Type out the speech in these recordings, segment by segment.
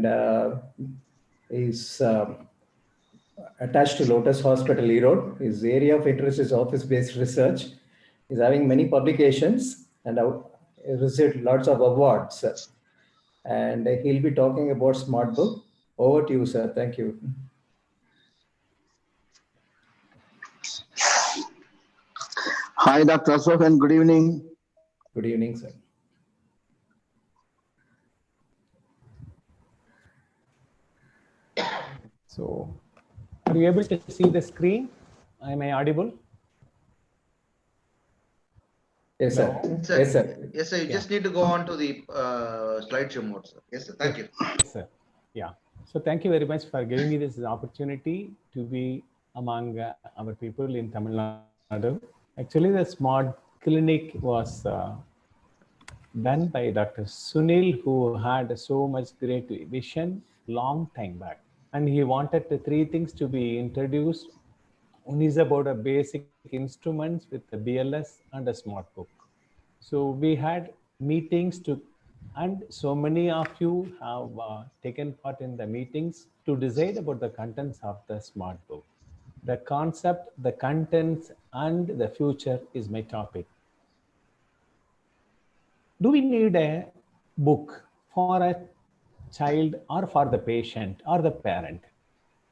and is attached to Lotus Hospital, Erode. His area of interest is office-based research. He's having many publications and received lots of awards. And he'll be talking about Smart Book. Over to you, sir. Thank you. Hi, Dr. Ashok, and good evening. Good evening, sir. So, are you able to see the screen? Am I audible? Yes, sir. Sir. Yes, sir. Yes, sir. You just need to go on to the slideshow mode, sir. Yes, sir. Thank you. Yes, sir. Yeah. So, thank you very much for giving me this opportunity to be among our people in Tamil Nadu. Actually, the smart clinic was done by Dr. Sunil, who had so much great vision long time back. And he wanted the three things to be introduced. One is about a basic instruments with the BLS and a smart book. So we had meetings and so many of you have taken part in the meetings to decide about the contents of the smart book. The concept, the contents, and the future is my topic. Do we need a book for a child or for the patient or the parent?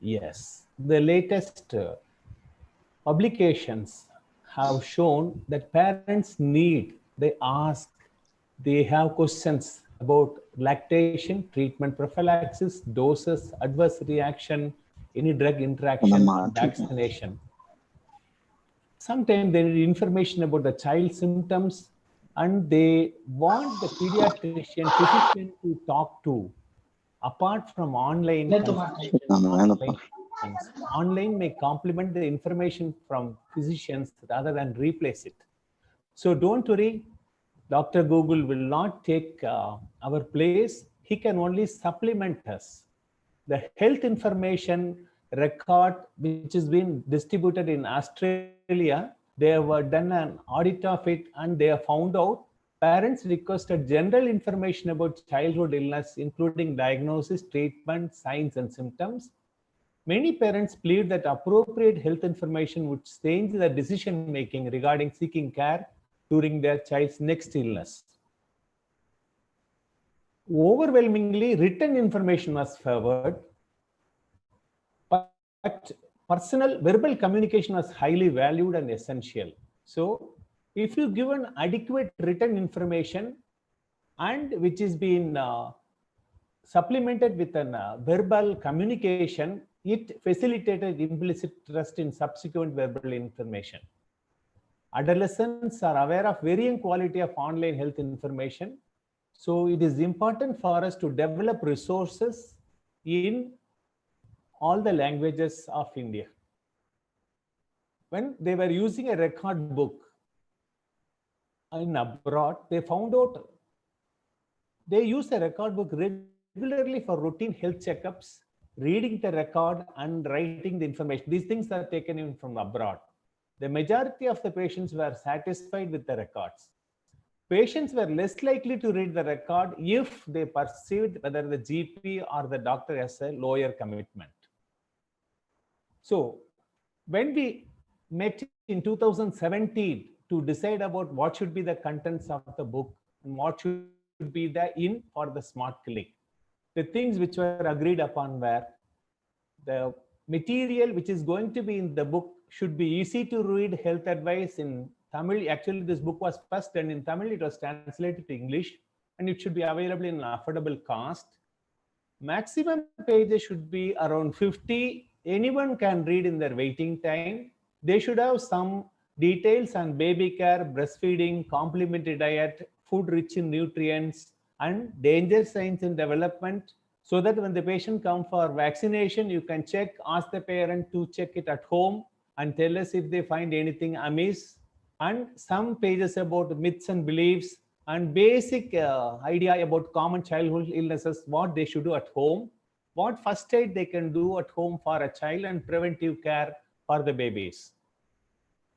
Yes. The latest publications have shown that parents need, they ask, they have questions about lactation, treatment prophylaxis, doses, adverse reaction, any drug interaction, vaccination. Sometimes they need information about the child symptoms and they want the pediatrician, physician to talk to. Apart from online, online may complement the information from physicians rather than replace it. So don't worry, Dr. Google will not take our place. He can only supplement us. The health information record, which has been distributed in Australia, they have done an audit of it and they have found out parents requested general information about childhood illness, including diagnosis, treatment, signs, and symptoms. Many parents plead that appropriate health information would change the decision making regarding seeking care during their child's next illness. Overwhelmingly, written information was favored, but personal verbal communication was highly valued and essential. So, if you give an adequate written information and which is being supplemented with an verbal communication, it facilitated implicit trust in subsequent verbal information. Adolescents are aware of varying quality of online health information. So it is important for us to develop resources in all the languages of India. When they were using a record book in abroad, they found out they use a record book regularly for routine health checkups, reading the record and writing the information. These things are taken in from abroad. The majority of the patients were satisfied with the records. Patients were less likely to read the record if they perceived whether the GP or the doctor has a lower commitment. So when we met in 2017 to decide about what should be the contents of the book and what should be the for the smart clinic, the things which were agreed upon were the material which is going to be in the book should be easy to read health advice in Tamil. Actually, this book was first done in Tamil. It was translated to English and it should be available in an affordable cost. Maximum pages should be around 50. Anyone can read in their waiting time. They should have some details on baby care, breastfeeding, complementary diet, food rich in nutrients, and danger signs in development, so that when the patient comes for vaccination, you can check, ask the parent to check it at home and tell us if they find anything amiss. And some pages about myths and beliefs and basic idea about common childhood illnesses, what they should do at home, what first aid they can do at home for a child, and preventive care for the babies.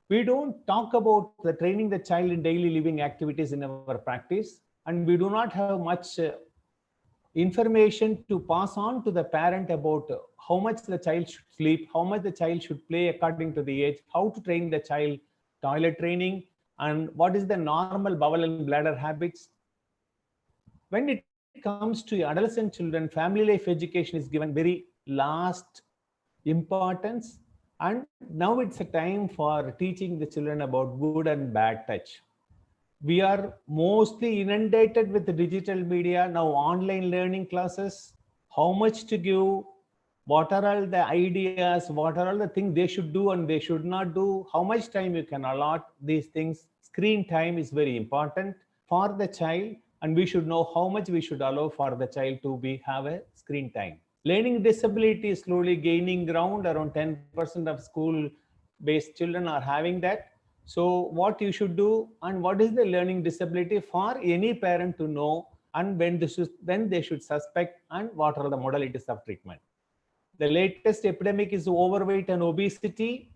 We don't talk about the training the child in daily living activities in our practice, and we do not have much information to pass on to the parent about how much the child should sleep, how much the child should play according to the age, how to train the child, toilet training, and what is the normal bowel and bladder habits. When it comes to adolescent children, family life education is given very last importance, and now it's a time for teaching the children about good and bad touch. We are mostly inundated with the digital media now, online learning classes, how much to give, what are all the ideas, what are all the things they should do and they should not do, how much time you can allot these things. Screen time is very important for the child, and we should know how much we should allow for the child to be have a screen time. Learning disability is slowly gaining ground. Around 10% of school based children are having that. So what you should do, and what is the learning disability for any parent to know, and when they should suspect, and what are the modalities of treatment. The latest epidemic is overweight and obesity.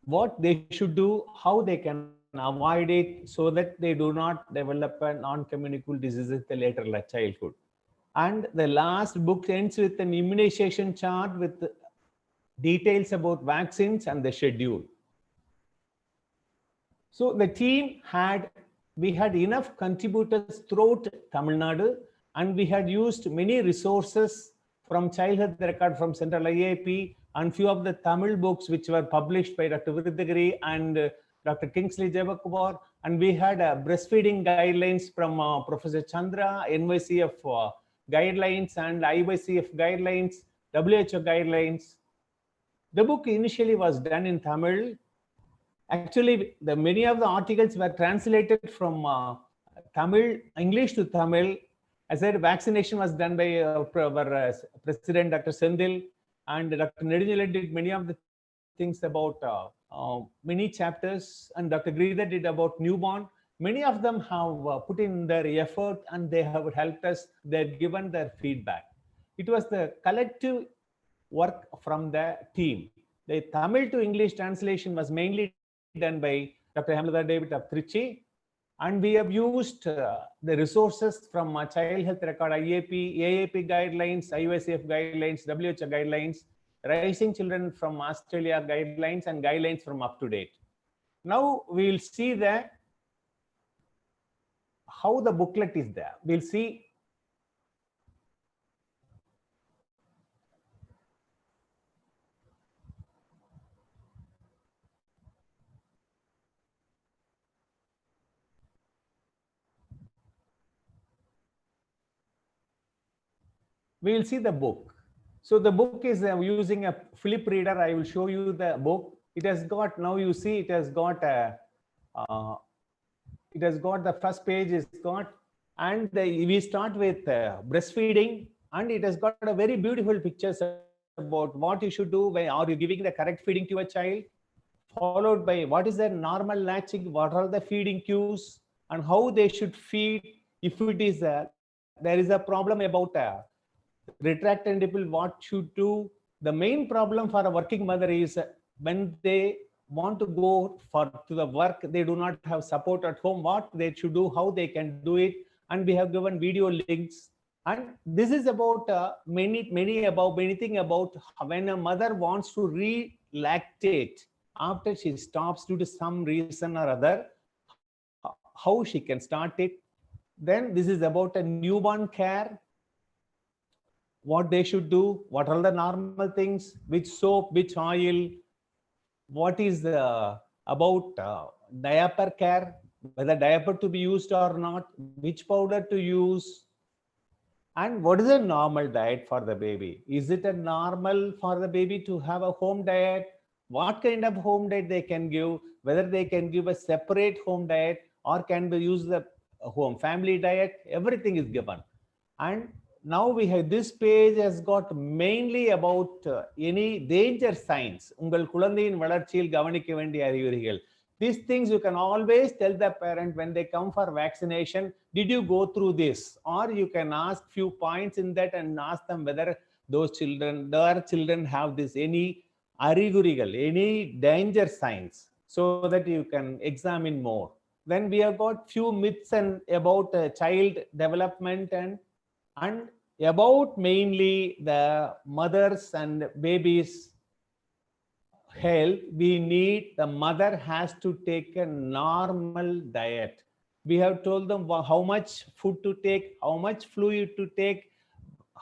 What they should do, how they can avoid it, so that they do not develop a non-communicable diseases in the later childhood. And the last book ends with an immunization chart with details about vaccines and the schedule. So the team we had enough contributors throughout Tamil Nadu, and we had used many resources from childhood record from Central IAP and few of the Tamil books which were published by Dr. Viruddagiri and Dr. Kingsley Javakumar, and we had breastfeeding guidelines from Professor Chandra, NYCF guidelines and IYCF guidelines, WHO guidelines. The book initially was done in Tamil. Actually, many of the articles were translated from Tamil, English to Tamil. I said vaccination was done by our President Dr. Sendil, and Dr. Nedunjala did many of the things about many chapters, and Dr. Giridhar did about newborn. Many of them have put in their effort, and they have helped us. They've given their feedback. It was the collective work from the team. The Tamil to English translation was mainly done by Dr. Hemlata David of Trichy, and we have used the resources from Child Health Record, IAP, AAP guidelines, IOSF guidelines, WHO guidelines, Raising Children from Australia guidelines, and guidelines from Up to Date. Now we will see how the booklet is there. We'll see the book. So the book is using a flip reader. I will show you the book. It has got, now you see, it has got the first page is got, and we start with breastfeeding, and it has got a very beautiful pictures about what you should do when are you giving the correct feeding to a child, followed by what is the normal latching, what are the feeding cues, and how they should feed. If it is there is a problem about retractant nipple, what should do. The main problem for a working mother is when they want to go to the work, they do not have support at home, what they should do, how they can do it, and we have given video links. And this is about anything about when a mother wants to re-lactate after she stops due to some reason or other, how she can start it. Then this is about a newborn care, what they should do, what are the normal things, which soap, which oil, what is about diaper care, whether diaper to be used or not, which powder to use, and what is a normal diet for the baby. Is it a normal for the baby to have a home diet? What kind of home diet they can give, whether they can give a separate home diet or can they use the home family diet, everything is given. And now we have this page has got mainly about any danger signs. Ungal kulandiyin valarchiyil gavanikka vendiya arivurigal. These things you can always tell the parent when they come for vaccination, did you go through this? Or you can ask few points in that and ask them whether their children have this any arivurigal, any danger signs, so that you can examine more. Then we have got few myths and about child development and about mainly the mothers and babies health. We need, the mother has to take a normal diet. We have told them how much food to take, how much fluid to take,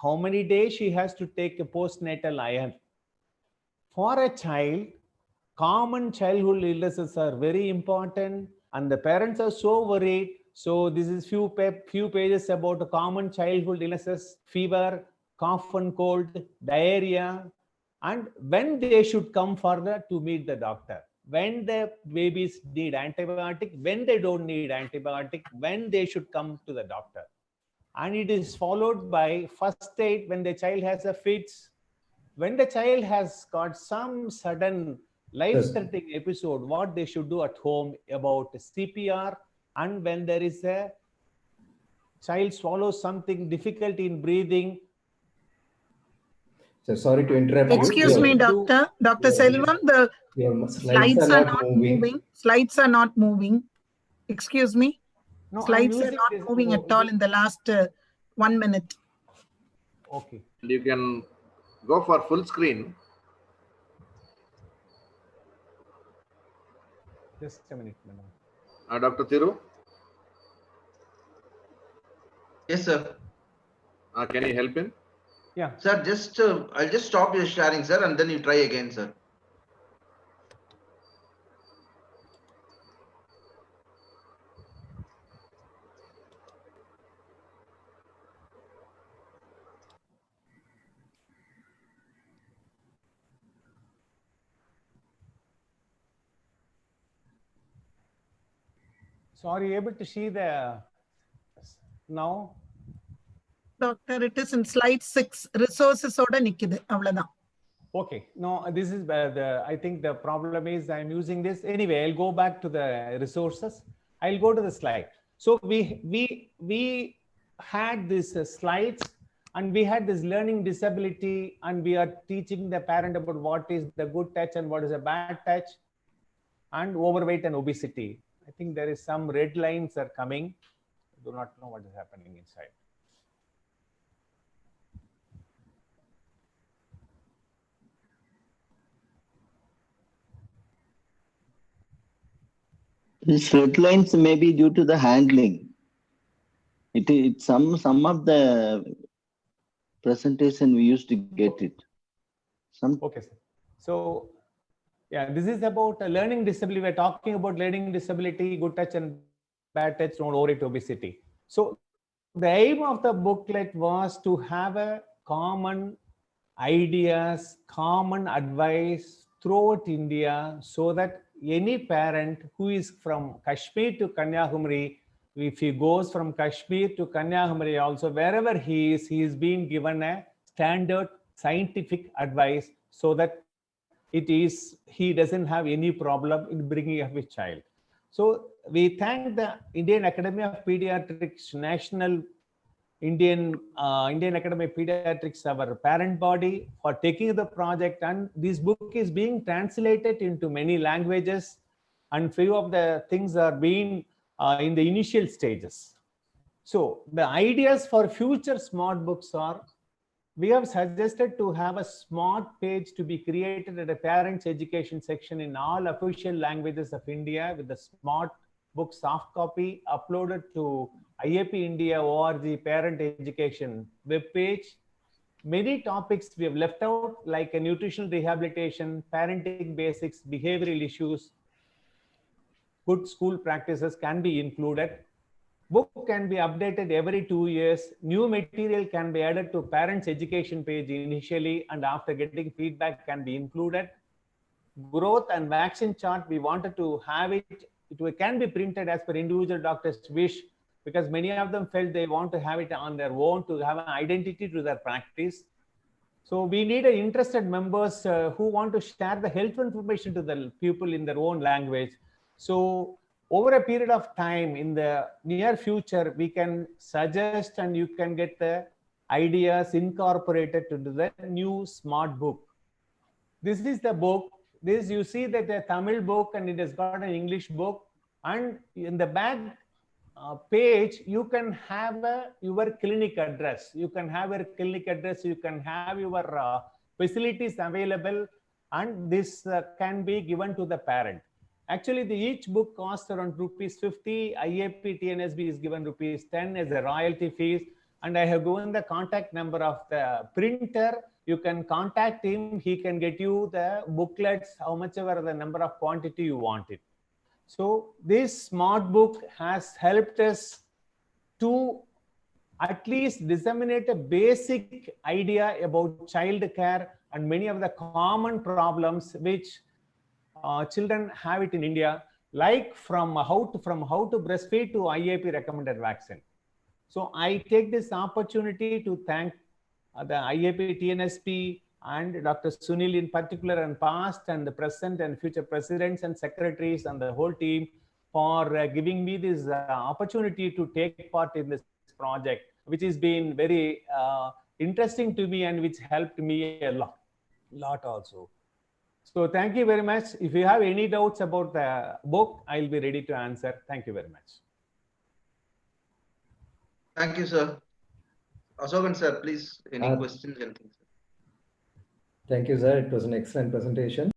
how many days she has to take a postnatal iron. For a child, common childhood illnesses are very important, and the parents are so worried. So this is few pages about the common childhood illnesses: fever, cough and cold, diarrhea, and when they should come further to meet the doctor. When the babies need antibiotic, when they don't need antibiotic, when they should come to the doctor. And it is followed by first aid when the child has a fits, when the child has got some sudden life-threatening episode, what they should do at home about CPR, and when there is a child swallows something, difficulty in breathing. So sorry to interrupt you. Excuse me, Doctor. Dr. Selvan, the slides are not moving. Slides are not moving. Excuse me. No, slides are not moving at all in the last 1 minute. Okay. You can go for full screen. Just a minute, madam. Dr. Thiru? Yes, sir. Can you help him? Yeah. Sir, just I'll just stop your sharing, sir, and then you try again, sir. So are you able to see the now? Doctor, it is in slide 6. Resources oda nikkudu. Avladhan. Okay. No, this is I think the problem is I'm using this. Anyway, I'll go back to the resources. I'll go to the slide. So we had these slides, and we had this learning disability, and we are teaching the parent about what is the good touch and what is a bad touch, and overweight and obesity. I think there is some red lines are coming. I do not know what is happening inside. These red lines may be due to the handling. It's some of the presentation we used to get it. Okay, sir. So yeah, this is about a learning disability. We're talking about learning disability, good touch and bad touch, not overweight, obesity. So the aim of the booklet was to have a common ideas, common advice throughout India, so that any parent who is from Kashmir to Kanyakumari, if he goes from Kashmir to Kanyakumari also, wherever he is being given a standard scientific advice, so that he doesn't have any problem in bringing up his child. So we thank the Indian Academy of Pediatrics, National Indian Academy of Pediatrics, our parent body, for taking the project. And this book is being translated into many languages, and few of the things are being in the initial stages. So the ideas for future smart books are, we have suggested to have a smart page to be created at a parents education section in all official languages of India, with the smart book soft copy uploaded to IAP India ORG parent education web page. Many topics we have left out, like a nutritional rehabilitation, parenting basics, behavioral issues, good school practices can be included. Book can be updated every 2 years. New material can be added to parents education page initially, and after getting feedback can be included. Growth and vaccine chart, we wanted to have it. It can be printed as per individual doctor's wish, because many of them felt they want to have it on their own to have an identity to their practice. So we need interested members who want to share the health information to the people in their own language. So over a period of time in the near future, we can suggest and you can get the ideas incorporated into the new smart book. This is the book. This, you see that a Tamil book, and it has got an English book, and in the back page, you can have your clinic address. You can have your clinic address. You can have your facilities available, and this can be given to the parent. Actually, each book costs around rupees 50. IAP TNSB is given rupees 10 as a royalty fees. And I have given the contact number of the printer. You can contact him. He can get you the booklets, how much ever the number of quantity you want it. So this smart book has helped us to at least disseminate a basic idea about child care and many of the common problems which children have it in India, like from how to breastfeed to IAP recommended vaccine. So I take this opportunity to thank the IAP TNSP and Dr. Sunil in particular, and past and the present and future presidents and secretaries and the whole team for giving me this opportunity to take part in this project, which has been very interesting to me and which helped me a lot also. So thank you very much. If you have any doubts about the book, I'll be ready to answer. Thank you very much. Thank you, sir. Asokan sir, please, any questions? Thank you, sir. It was an excellent presentation.